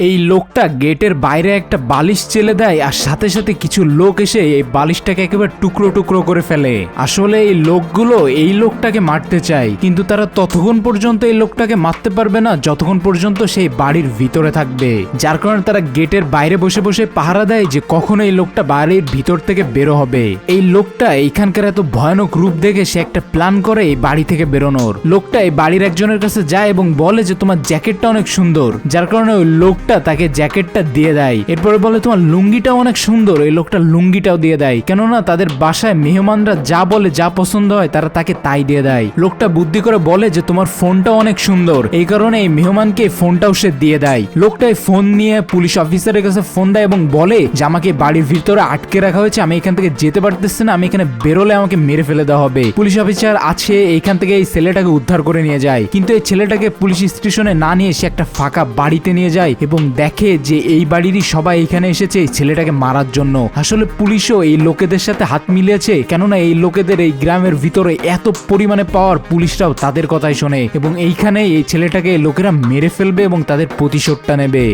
এই লোকটা গেটের বাইরে একটা বালিশ চেলে দেয় আর সাথে সাথে কিছু লোক এসে এই বালিশটাকে একেবারে টুকরো টুকরো করে ফেলে। আসলে এই লোকগুলো এই লোকটাকে মারতে চায়, কিন্তু তারা ততক্ষণ পর্যন্ত এই লোকটাকে মারতে পারবে না যতক্ষণ পর্যন্ত সেই বাড়ির ভিতরে থাকবে। যার কারণে তারা গেটের বাইরে বসে বসে পাহারা দেয় যে কখন এই লোকটা বাড়ির ভিতর থেকে বেরো হবে। এই লোকটা এইখানকার এত ভয়ানক রূপ দেখে সে একটা প্ল্যান করে এই বাড়ি থেকে বেরোনোর। লোকটা এই বাড়ির একজনের কাছে যায় এবং বলে যে তোমার জ্যাকেটটা অনেক সুন্দর, যার কারণে ওই লোকটা তাকে জ্যাকেটটা দিয়ে দেয়। এরপরে বলে তোমার লুঙ্গিটা অনেক সুন্দর, এই লোকটা লুঙ্গিটাও দিয়ে দেয়। কেননা তাদের বাসায় মেহমানরা যা বলে, যা পছন্দ হয় তারা তাকে তাই দিয়ে দেয়। লোকটা বুদ্ধি করে বলে যে তোমার ফোনটা অনেক সুন্দর, এই কারণে এই মেহমানকে ফোনটাও সে দিয়ে দেয়। লোকটা এই ফোন নিয়ে পুলিশ অফিসারের কাছে ফোন দেয় এবং বলে যে আমাকে বাড়ির ভিতরে আটকে রাখা হয়েছে, আমি এখান থেকে যেতে পারতেছি না, আমি এখানে বেরোলে আমাকে মেরে ফেলে দেওয়া হবে। পুলিশ অফিসার আছে এইখান থেকে এই ছেলেটাকে উদ্ধার করে নিয়ে যায়, কিন্তু এই ছেলেটাকে পুলিশ স্টেশনে না নিয়ে সে একটা ফাঁকা বাড়িতে নিয়ে যায় এবং দেখে যে এই বাড়িরই সবাই এখানে এসেছে এই ছেলেটাকে মারার জন্য। আসলে পুলিশও এই লোকেদের সাথে হাত মিলিয়েছে, কেননা এই লোকেদের এই গ্রামের ভিতরে এত পরিমাণে পাওয়ার, পুলিশরাও তাদের কথাই শোনে এবং এইখানে এই ছেলেটাকে লোকেরা মেরে ফেলবে এবং তাদের প্রতিশোধটা নেবে।